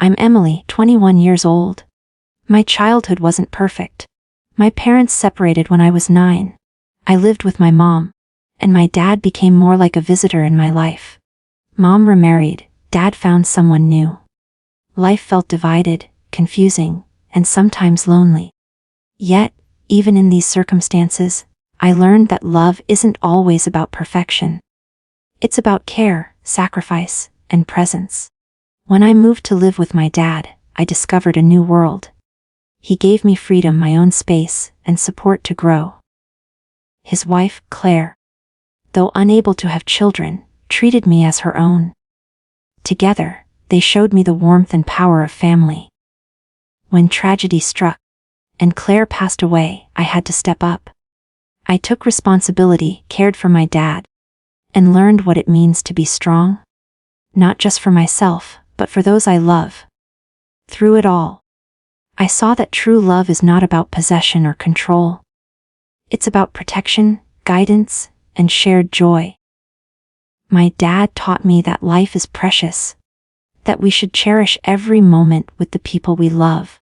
I'm Emily, 21 years old. My childhood wasn't perfect. My parents separated when I was 9. I lived with my mom, and my dad became more like a visitor in my life. Mom remarried, Dad found someone new. Life felt divided, confusing, and sometimes lonely. Yet, even in these circumstances, I learned that love isn't always about perfection. It's about care, sacrifice, and presence. When I moved to live with my dad, I discovered a new world. He gave me freedom, my own space, and support to grow. His wife, Claire, though unable to have children, treated me as her own. Together, they showed me the warmth and power of family. When tragedy struck, and Claire passed away, I had to step up. I took responsibility, cared for my dad, and learned what it means to be strong. Not just for myself, but for those I love. Through it all, I saw that true love is not about possession or control. It's about protection, guidance, and shared joy. My dad taught me that life is precious, that we should cherish every moment with the people we love,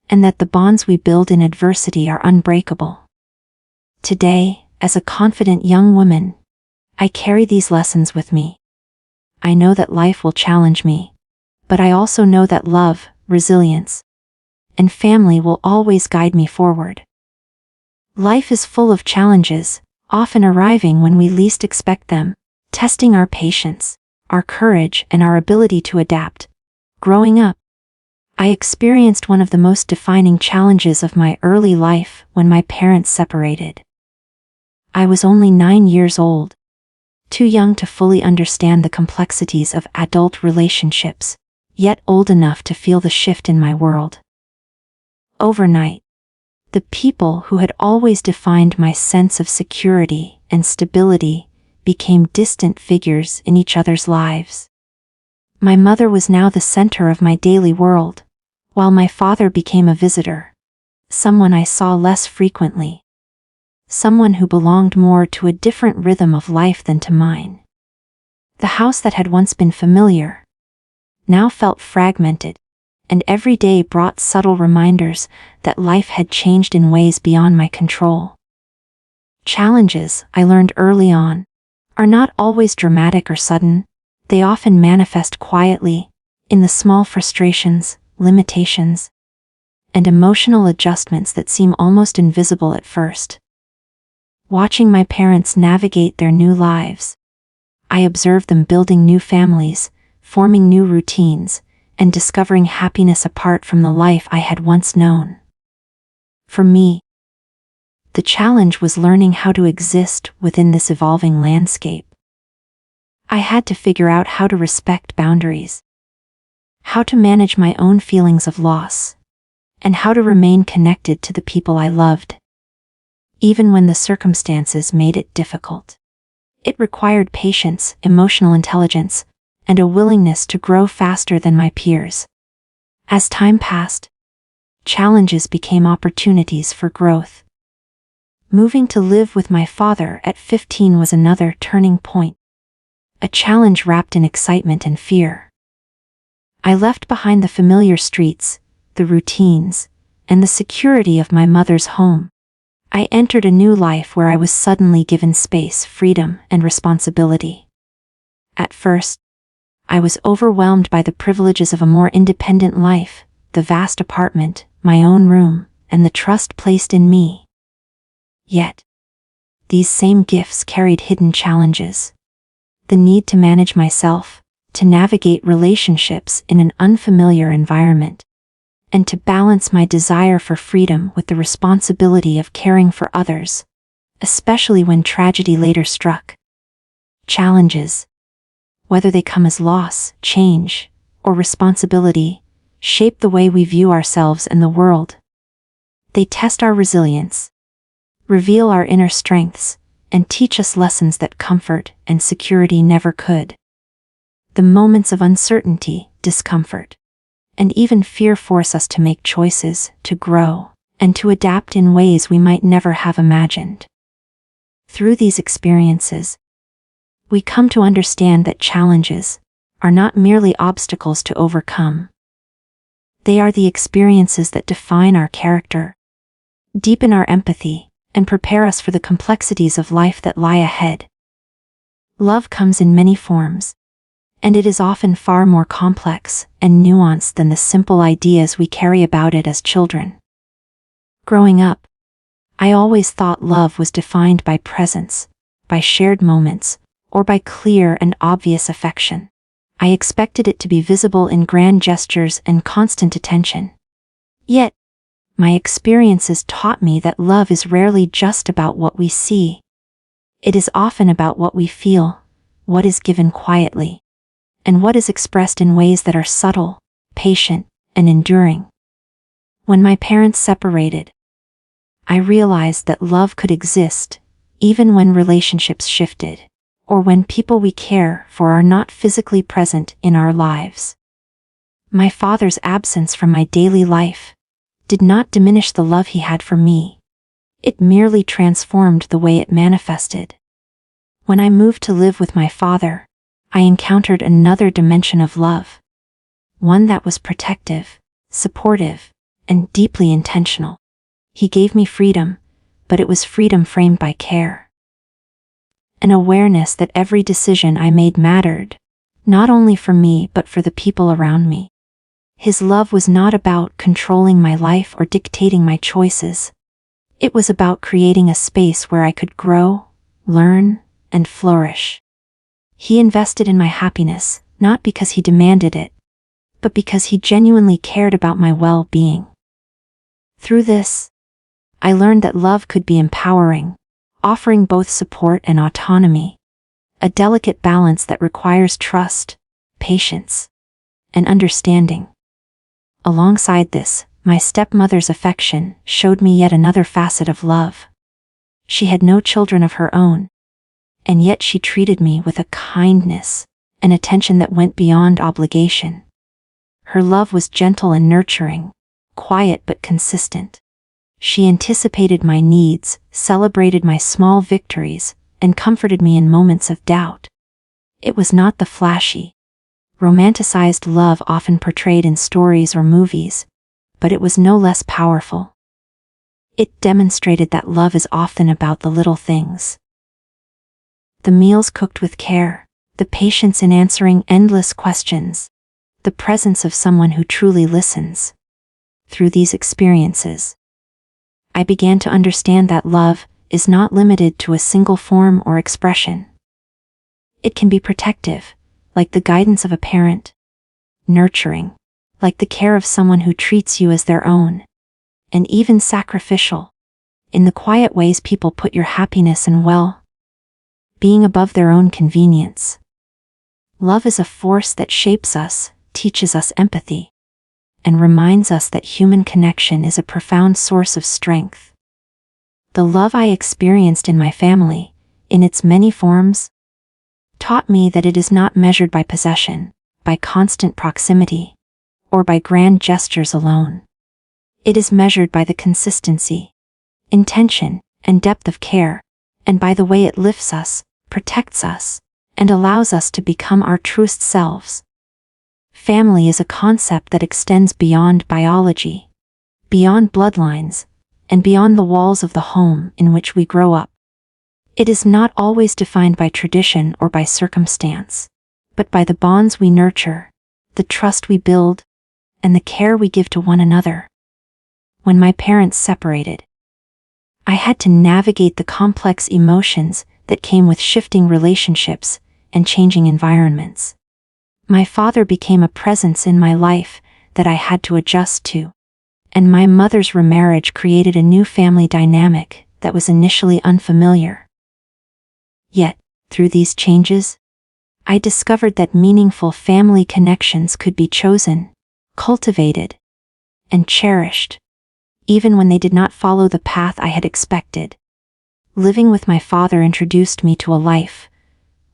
and that the bonds we build in adversity are unbreakable. Today, as a confident young woman, I carry these lessons with me. I know that life will challenge me, but I also know that love, resilience, and family will always guide me forward. Life is full of challenges, often arriving when we least expect them, testing our patience, our courage, and our ability to adapt. Growing up, I experienced one of the most defining challenges of my early life when my parents separated. I was only 9 years old, too young to fully understand the complexities of adult relationships, yet old enough to feel the shift in my world. Overnight, the people who had always defined my sense of security and stability became distant figures in each other's lives. My mother was now the center of my daily world, while my father became a visitor, someone I saw less frequently, someone who belonged more to a different rhythm of life than to mine. The house that had once been familiar now felt fragmented, and every day brought subtle reminders that life had changed in ways beyond my control. Challenges, I learned early on, are not always dramatic or sudden. They often manifest quietly, in the small frustrations, limitations, and emotional adjustments that seem almost invisible at first. Watching my parents navigate their new lives, I observed them building new families, forming new routines, and discovering happiness apart from the life I had once known. For me, the challenge was learning how to exist within this evolving landscape. I had to figure out how to respect boundaries, how to manage my own feelings of loss, and how to remain connected to the people I loved, even when the circumstances made it difficult. It required patience, emotional intelligence, and a willingness to grow faster than my peers. As time passed, challenges became opportunities for growth. Moving to live with my father at 15 was another turning point, a challenge wrapped in excitement and fear. I left behind the familiar streets, the routines, and the security of my mother's home. I entered a new life where I was suddenly given space, freedom, and responsibility. At first, I was overwhelmed by the privileges of a more independent life, the vast apartment, my own room, and the trust placed in me. Yet, these same gifts carried hidden challenges. The need to manage myself, to navigate relationships in an unfamiliar environment, and to balance my desire for freedom with the responsibility of caring for others, especially when tragedy later struck. Challenges, whether they come as loss, change, or responsibility, shape the way we view ourselves and the world. They test our resilience, reveal our inner strengths, and teach us lessons that comfort and security never could. The moments of uncertainty, discomfort, and even fear force us to make choices, to grow, and to adapt in ways we might never have imagined. Through these experiences, we come to understand that challenges are not merely obstacles to overcome, They are the experiences that define our character, deepen our empathy, and prepare us for the complexities of life that lie ahead. Love comes in many forms, and it is often far more complex and nuanced than the simple ideas we carry about it as children. Growing up, I always thought love was defined by presence, by shared moments, or by clear and obvious affection. I expected it to be visible in grand gestures and constant attention. Yet, my experiences taught me that love is rarely just about what we see. It is often about what we feel, what is given quietly, and what is expressed in ways that are subtle, patient, and enduring. When my parents separated, I realized that love could exist, even when relationships shifted, or when people we care for are not physically present in our lives. My father's absence from my daily life did not diminish the love he had for me. It merely transformed the way it manifested. When I moved to live with my father, I encountered another dimension of love, one that was protective, supportive, and deeply intentional. He gave me freedom, but it was freedom framed by care. An awareness that every decision I made mattered, not only for me but for the people around me. His love was not about controlling my life or dictating my choices. It was about creating a space where I could grow, learn, and flourish. He invested in my happiness, not because he demanded it, but because he genuinely cared about my well-being. Through this, I learned that love could be empowering, offering both support and autonomy, a delicate balance that requires trust, patience, and understanding. Alongside this, my stepmother's affection showed me yet another facet of love. She had no children of her own, and yet she treated me with a kindness and attention that went beyond obligation. Her love was gentle and nurturing, quiet but consistent. She anticipated my needs, celebrated my small victories, and comforted me in moments of doubt. It was not the flashy, romanticized love often portrayed in stories or movies, but it was no less powerful. It demonstrated that love is often about the little things. The meals cooked with care, the patience in answering endless questions, the presence of someone who truly listens. Through these experiences, I began to understand that love is not limited to a single form or expression. It can be protective, like the guidance of a parent, nurturing, like the care of someone who treats you as their own, and even sacrificial, in the quiet ways people put your happiness and well-being above their own convenience. Love is a force that shapes us, teaches us empathy, and reminds us that human connection is a profound source of strength. The love I experienced in my family, in its many forms, taught me that it is not measured by possession, by constant proximity, or by grand gestures alone. It is measured by the consistency, intention, and depth of care, and by the way it lifts us, protects us, and allows us to become our truest selves. Family is a concept that extends beyond biology, beyond bloodlines, and beyond the walls of the home in which we grow up. It is not always defined by tradition or by circumstance, but by the bonds we nurture, the trust we build, and the care we give to one another. When my parents separated, I had to navigate the complex emotions that came with shifting relationships and changing environments. My father became a presence in my life that I had to adjust to, and my mother's remarriage created a new family dynamic that was initially unfamiliar. Yet, through these changes, I discovered that meaningful family connections could be chosen, cultivated, and cherished, even when they did not follow the path I had expected. Living with my father introduced me to a life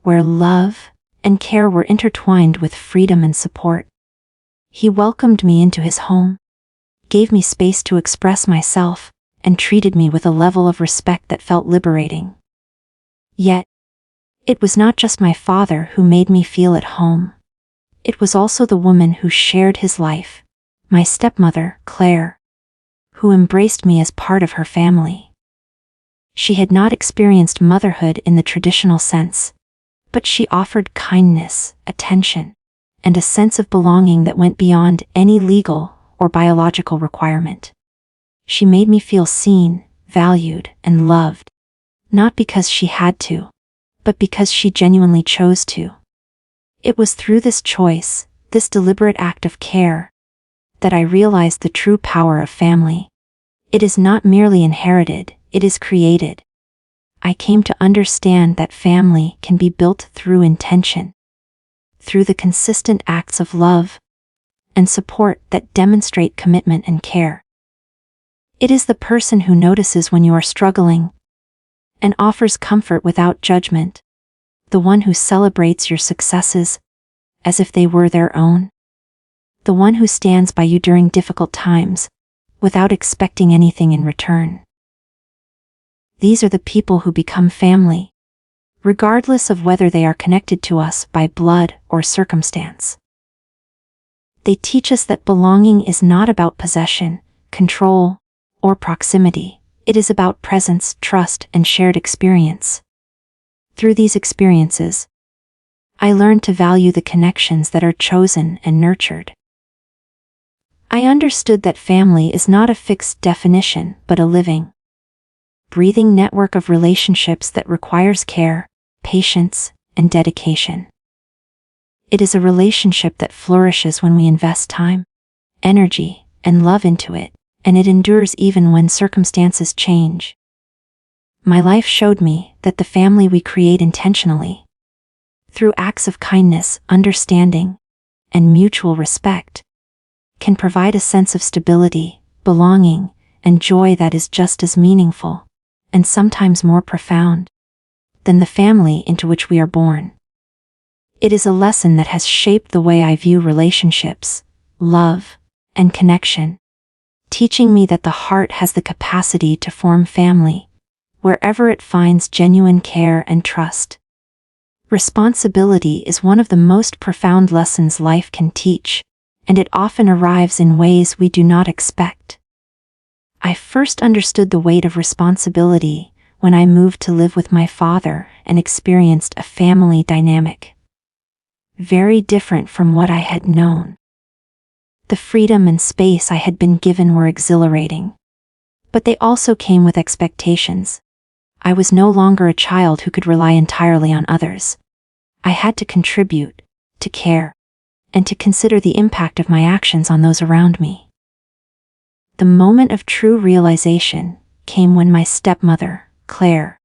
where love and care were intertwined with freedom and support. He welcomed me into his home, gave me space to express myself, and treated me with a level of respect that felt liberating. Yet, it was not just my father who made me feel at home. It was also the woman who shared his life, my stepmother, Claire, who embraced me as part of her family. She had not experienced motherhood in the traditional sense, but she offered kindness, attention, and a sense of belonging that went beyond any legal or biological requirement. She made me feel seen, valued, and loved, not because she had to, but because she genuinely chose to. It was through this choice, this deliberate act of care, that I realized the true power of family. It is not merely inherited, it is created. I came to understand that family can be built through intention, through the consistent acts of love and support that demonstrate commitment and care. It is the person who notices when you are struggling and offers comfort without judgment, the one who celebrates your successes as if they were their own, the one who stands by you during difficult times without expecting anything in return. These are the people who become family, regardless of whether they are connected to us by blood or circumstance. They teach us that belonging is not about possession, control, or proximity. It is about presence, trust, and shared experience. Through these experiences, I learned to value the connections that are chosen and nurtured. I understood that family is not a fixed definition, but a living, breathing network of relationships that requires care, patience, and dedication. It is a relationship that flourishes when we invest time, energy, and love into it, and it endures even when circumstances change. My life showed me that the family we create intentionally, through acts of kindness, understanding, and mutual respect, can provide a sense of stability, belonging, and joy that is just as meaningful, and sometimes more profound, than the family into which we are born. It is a lesson that has shaped the way I view relationships, love, and connection, teaching me that the heart has the capacity to form family, wherever it finds genuine care and trust. Responsibility is one of the most profound lessons life can teach, and it often arrives in ways we do not expect. I first understood the weight of responsibility when I moved to live with my father and experienced a family dynamic very different from what I had known. The freedom and space I had been given were exhilarating, but they also came with expectations. I was no longer a child who could rely entirely on others. I had to contribute, to care, and to consider the impact of my actions on those around me. The moment of true realization came when my stepmother, Claire,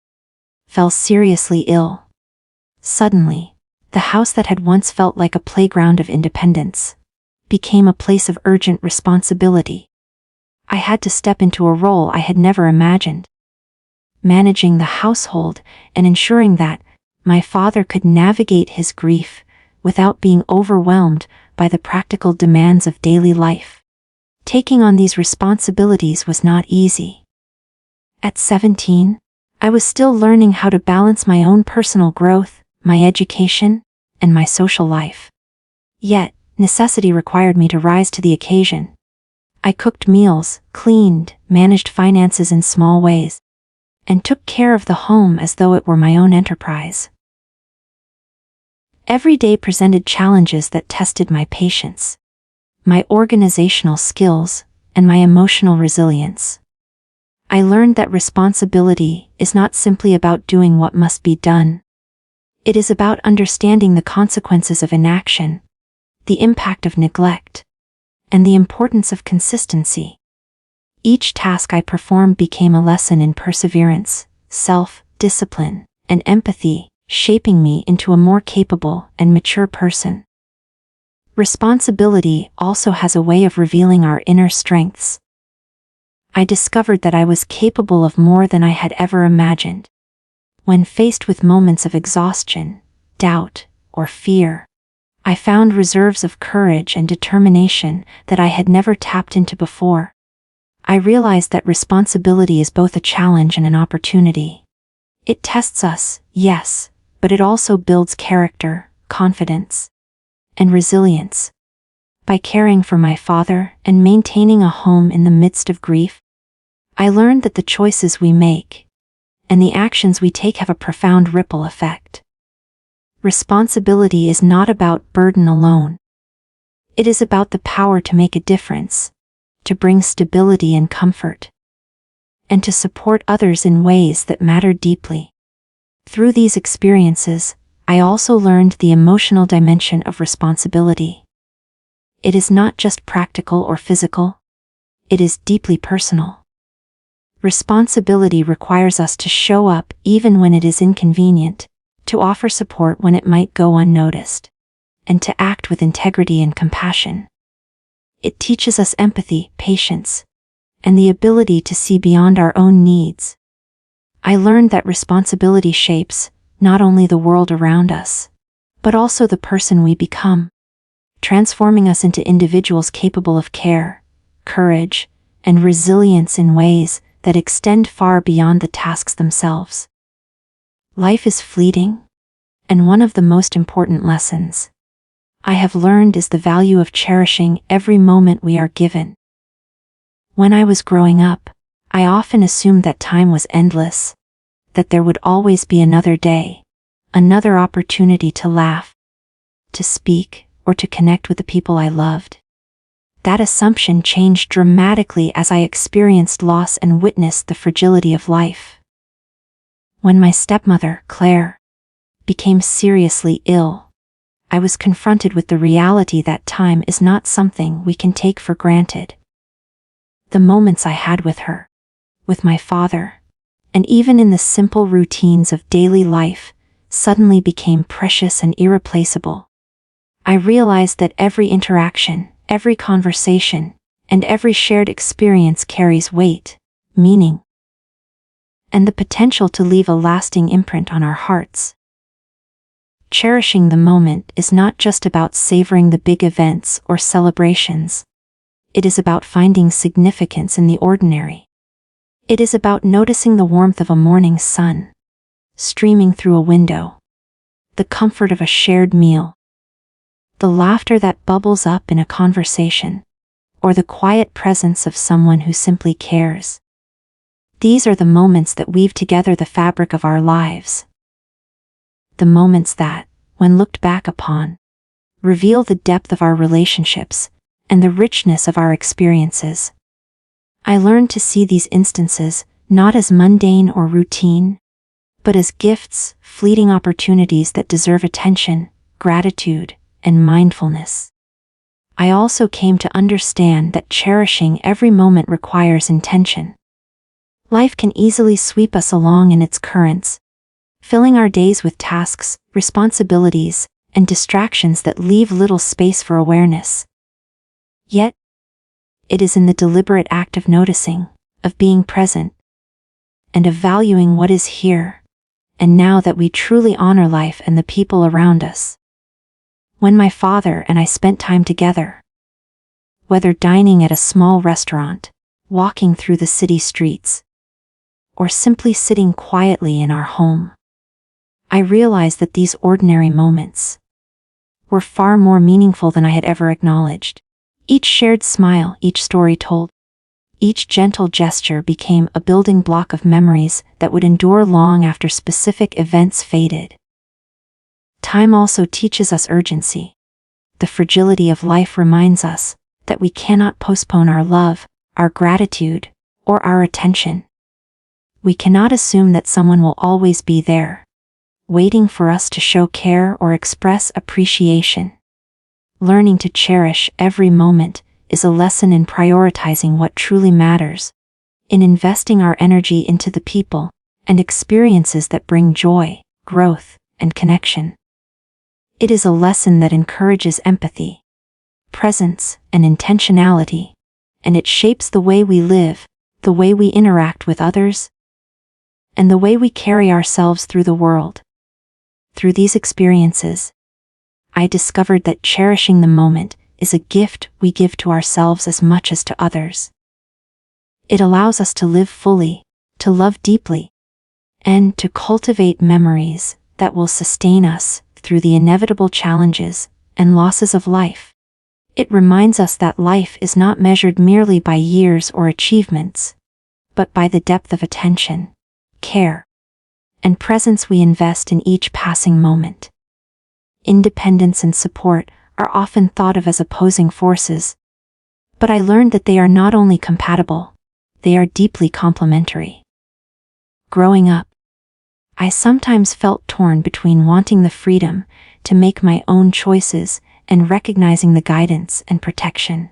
fell seriously ill. Suddenly, the house that had once felt like a playground of independence became a place of urgent responsibility. I had to step into a role I had never imagined, managing the household and ensuring that my father could navigate his grief without being overwhelmed by the practical demands of daily life. Taking on these responsibilities was not easy. At 17, I was still learning how to balance my own personal growth, my education, and my social life. Yet, necessity required me to rise to the occasion. I cooked meals, cleaned, managed finances in small ways, and took care of the home as though it were my own enterprise. Every day presented challenges that tested my patience, my organizational skills, and my emotional resilience. I learned that responsibility is not simply about doing what must be done. It is about understanding the consequences of inaction, the impact of neglect, and the importance of consistency. Each task I performed became a lesson in perseverance, self-discipline, and empathy, shaping me into a more capable and mature person. Responsibility also has a way of revealing our inner strengths. I discovered that I was capable of more than I had ever imagined. When faced with moments of exhaustion, doubt, or fear, I found reserves of courage and determination that I had never tapped into before. I realized that responsibility is both a challenge and an opportunity. It tests us, yes, but it also builds character, confidence, and resilience. by caring for my father and maintaining a home in the midst of grief, I learned that the choices we make and the actions we take have a profound ripple effect. Responsibility is not about burden alone. It is about the power to make a difference, to bring stability and comfort, and to support others in ways that matter deeply. Through these experiences, I also learned the emotional dimension of responsibility. It is not just practical or physical, it is deeply personal. Responsibility requires us to show up even when it is inconvenient, to offer support when it might go unnoticed, and to act with integrity and compassion. It teaches us empathy, patience, and the ability to see beyond our own needs. I learned that responsibility shapes not only the world around us, but also the person we become, transforming us into individuals capable of care, courage, and resilience in ways that extend far beyond the tasks themselves. Life is fleeting, and one of the most important lessons I have learned is the value of cherishing every moment we are given. When I was growing up, I often assumed that time was endless, that there would always be another day, another opportunity to laugh, to speak, or to connect with the people I loved. That assumption changed dramatically as I experienced loss and witnessed the fragility of life. When my stepmother, Claire, became seriously ill, I was confronted with the reality that time is not something we can take for granted. The moments I had with her, with my father, and even in the simple routines of daily life, suddenly became precious and irreplaceable. I realized that every interaction, every conversation, and every shared experience carries weight, meaning, and the potential to leave a lasting imprint on our hearts. Cherishing the moment is not just about savoring the big events or celebrations. It is about finding significance in the ordinary. It is about noticing the warmth of a morning sun streaming through a window, the comfort of a shared meal, the laughter that bubbles up in a conversation, or the quiet presence of someone who simply cares. These are the moments that weave together the fabric of our lives. The moments that, when looked back upon, reveal the depth of our relationships and the richness of our experiences. I learned to see these instances not as mundane or routine, but as gifts, fleeting opportunities that deserve attention, gratitude, and mindfulness. I also came to understand that cherishing every moment requires intention. Life can easily sweep us along in its currents, filling our days with tasks, responsibilities, and distractions that leave little space for awareness. Yet, it is in the deliberate act of noticing, of being present, and of valuing what is here and now that we truly honor life and the people around us. When my father and I spent time together, whether dining at a small restaurant, walking through the city streets, or simply sitting quietly in our home, I realized that these ordinary moments were far more meaningful than I had ever acknowledged. Each shared smile, each story told, each gentle gesture became a building block of memories that would endure long after specific events faded. Time also teaches us urgency. The fragility of life reminds us that we cannot postpone our love, our gratitude, or our attention. We cannot assume that someone will always be there, waiting for us to show care or express appreciation. Learning to cherish every moment is a lesson in prioritizing what truly matters, in investing our energy into the people and experiences that bring joy, growth, and connection. It is a lesson that encourages empathy, presence, and intentionality, and it shapes the way we live, the way we interact with others, and the way we carry ourselves through the world. Through these experiences, I discovered that cherishing the moment is a gift we give to ourselves as much as to others. It allows us to live fully, to love deeply, and to cultivate memories that will sustain us through the inevitable challenges and losses of life. It reminds us that life is not measured merely by years or achievements, but by the depth of attention, care, and presence we invest in each passing moment. Independence and support are often thought of as opposing forces, but I learned that they are not only compatible, they are deeply complementary. Growing up, I sometimes felt torn between wanting the freedom to make my own choices and recognizing the guidance and protection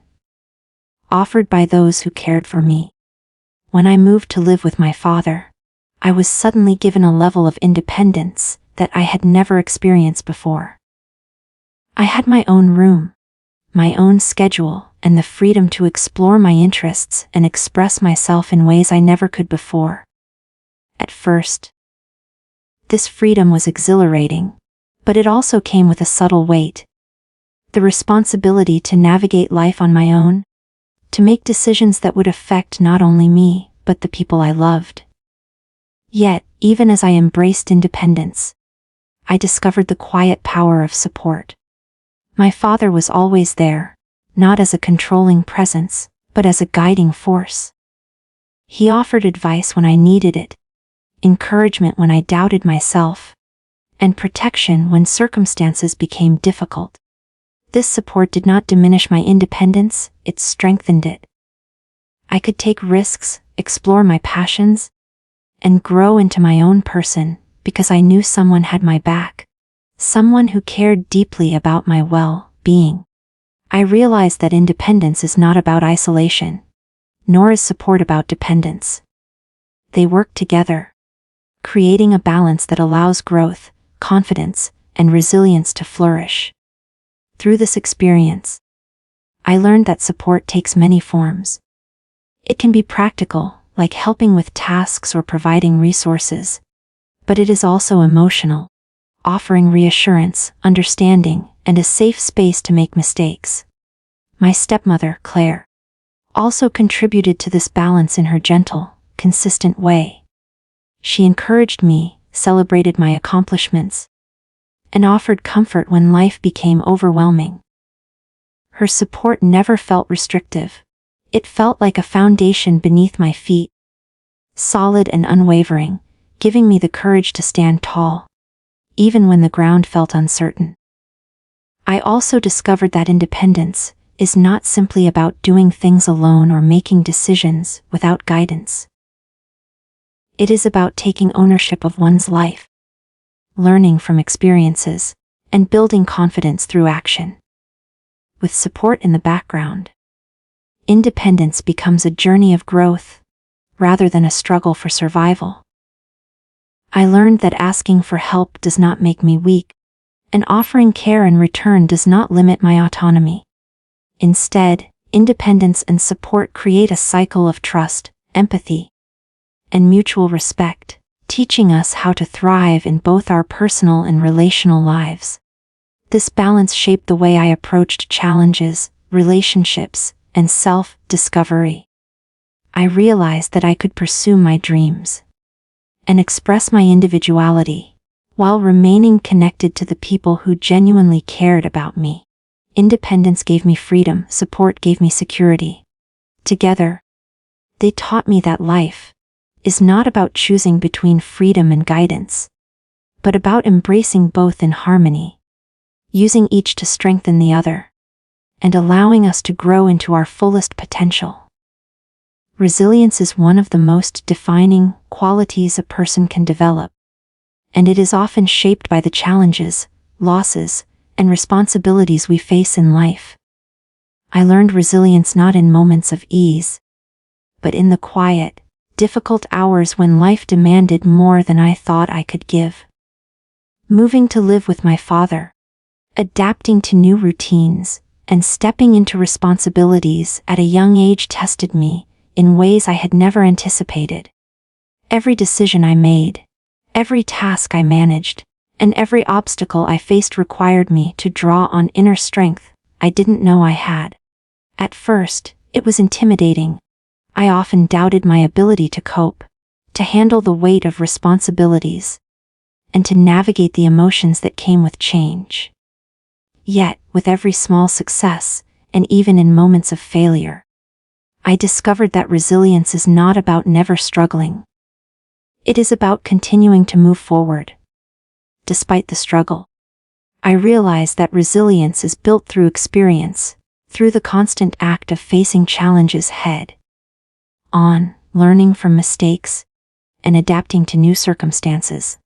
offered by those who cared for me. When I moved to live with my father, I was suddenly given a level of independence that I had never experienced before. I had my own room, my own schedule, and the freedom to explore my interests and express myself in ways I never could before. At first, this freedom was exhilarating, but it also came with a subtle weight. The responsibility to navigate life on my own, to make decisions that would affect not only me, but the people I loved. Yet, even as I embraced independence, I discovered the quiet power of support. My father was always there, not as a controlling presence, but as a guiding force. He offered advice when I needed it, encouragement when I doubted myself, and protection when circumstances became difficult. This support did not diminish my independence, it strengthened it. I could take risks, explore my passions, and grow into my own person because I knew someone had my back, someone who cared deeply about my well-being. I realized that independence is not about isolation, nor is support about dependence. They work together, creating a balance that allows growth, confidence, and resilience to flourish. Through this experience, I learned that support takes many forms. It can be practical, like helping with tasks or providing resources, but it is also emotional, offering reassurance, understanding, and a safe space to make mistakes. My stepmother, Claire, also contributed to this balance in her gentle, consistent way. She encouraged me, celebrated my accomplishments, and offered comfort when life became overwhelming. Her support never felt restrictive. It felt like a foundation beneath my feet, solid and unwavering, giving me the courage to stand tall, even when the ground felt uncertain. I also discovered that independence is not simply about doing things alone or making decisions without guidance. It is about taking ownership of one's life, learning from experiences, and building confidence through action. With support in the background, independence becomes a journey of growth, rather than a struggle for survival. I learned that asking for help does not make me weak, and offering care in return does not limit my autonomy. Instead, independence and support create a cycle of trust, empathy, and mutual respect, teaching us how to thrive in both our personal and relational lives. This balance shaped the way I approached challenges, relationships, and self-discovery. I realized that I could pursue my dreams and express my individuality while remaining connected to the people who genuinely cared about me. Independence gave me freedom, support gave me security. Together, they taught me that life is not about choosing between freedom and guidance, but about embracing both in harmony, using each to strengthen the other, and allowing us to grow into our fullest potential. Resilience is one of the most defining qualities a person can develop, and it is often shaped by the challenges, losses, and responsibilities we face in life. I learned resilience not in moments of ease, but in the quiet, difficult hours when life demanded more than I thought I could give. Moving to live with my father, adapting to new routines, and stepping into responsibilities at a young age tested me in ways I had never anticipated. Every decision I made, every task I managed, and every obstacle I faced required me to draw on inner strength I didn't know I had. At first, it was intimidating. I often doubted my ability to cope, to handle the weight of responsibilities, and to navigate the emotions that came with change. Yet, with every small success, and even in moments of failure. I discovered that resilience is not about never struggling. It is about continuing to move forward. Despite the struggle, I realized that resilience is built through experience, through the constant act of facing challenges head on, learning from mistakes, and adapting to new circumstances.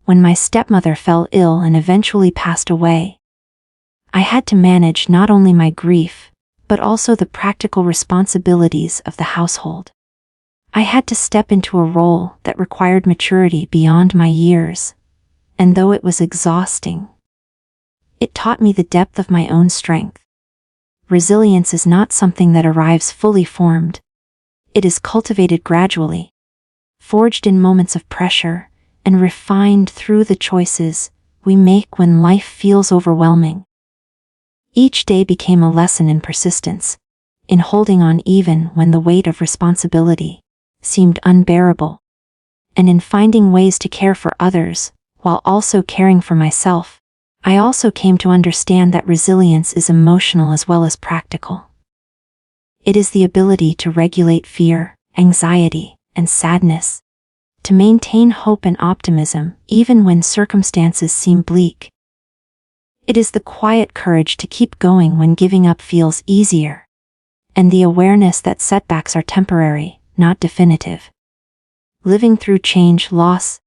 When my stepmother fell ill and eventually passed away, I had to manage not only my grief, but also the practical responsibilities of the household. I had to step into a role that required maturity beyond my years, and though it was exhausting, it taught me the depth of my own strength. Resilience is not something that arrives fully formed. It is cultivated gradually, forged in moments of pressure, and refined through the choices we make when life feels overwhelming. Each day became a lesson in persistence, in holding on even when the weight of responsibility seemed unbearable, and in finding ways to care for others while also caring for myself. I also came to understand that resilience is emotional as well as practical. It is the ability to regulate fear, anxiety, and sadness, to maintain hope and optimism even when circumstances seem bleak. It is the quiet courage to keep going when giving up feels easier, and the awareness that setbacks are temporary, not definitive. Living through change, loss,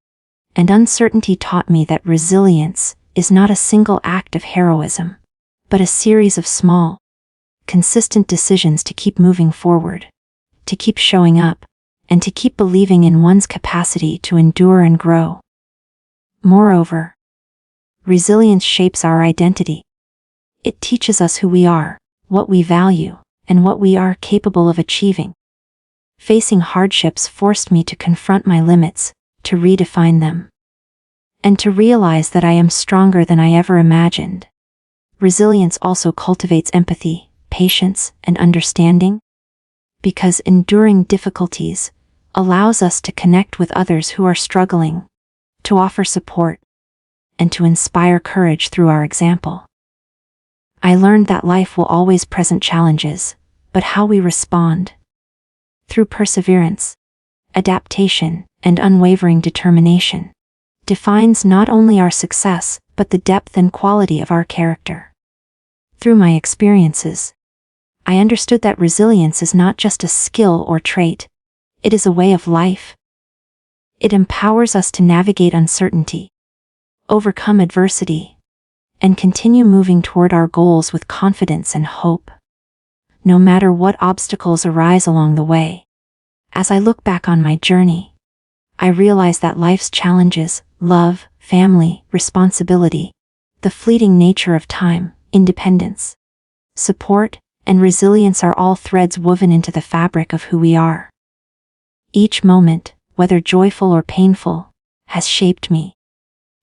and uncertainty taught me that resilience is not a single act of heroism, but a series of small, consistent decisions to keep moving forward, to keep showing up, and to keep believing in one's capacity to endure and grow. Moreover, resilience shapes our identity. It teaches us who we are, what we value, and what we are capable of achieving. Facing hardships forced me to confront my limits, to redefine them, and to realize that I am stronger than I ever imagined. Resilience also cultivates empathy, patience, and understanding, because enduring difficulties allows us to connect with others who are struggling, to offer support, and to inspire courage through our example. I learned that life will always present challenges, but how we respond, through perseverance, adaptation, and unwavering determination, defines not only our success, but the depth and quality of our character. Through my experiences, I understood that resilience is not just a skill or trait, it is a way of life. It empowers us to navigate uncertainty, overcome adversity, and continue moving toward our goals with confidence and hope, no matter what obstacles arise along the way. As I look back on my journey, I realize that life's challenges, love, family, responsibility, the fleeting nature of time, independence, support, and resilience are all threads woven into the fabric of who we are. Each moment, whether joyful or painful, has shaped me,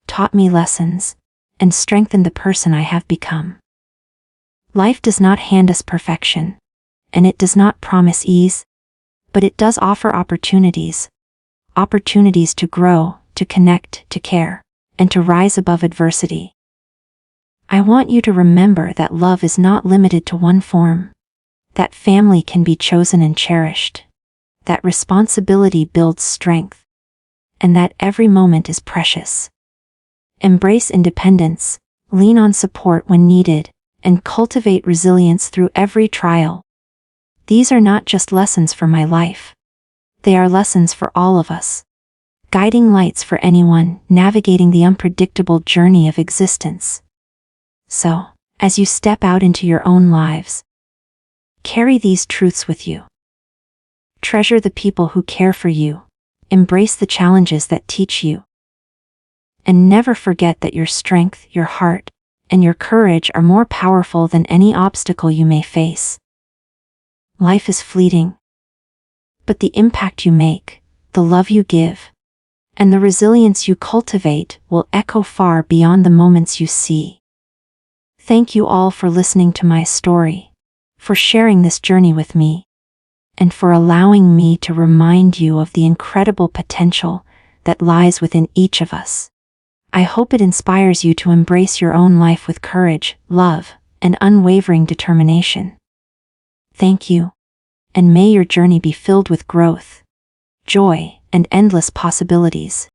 taught me lessons, and strengthened the person I have become. Life does not hand us perfection, and it does not promise ease, but it does offer opportunities to grow, to connect, to care, and to rise above adversity. I want you to remember that love is not limited to one form, that family can be chosen and cherished, that responsibility builds strength, and that every moment is precious. Embrace independence, lean on support when needed, and cultivate resilience through every trial. These are not just lessons for my life. They are lessons for all of us, guiding lights for anyone navigating the unpredictable journey of existence. So, as you step out into your own lives, carry these truths with you. Treasure the people who care for you, embrace the challenges that teach you, and never forget that your strength, your heart, and your courage are more powerful than any obstacle you may face. Life is fleeting, but the impact you make, the love you give, and the resilience you cultivate will echo far beyond the moments you see. Thank you all for listening to my story, for sharing this journey with me, and for allowing me to remind you of the incredible potential that lies within each of us. I hope it inspires you to embrace your own life with courage, love, and unwavering determination. Thank you, and may your journey be filled with growth, joy, and endless possibilities.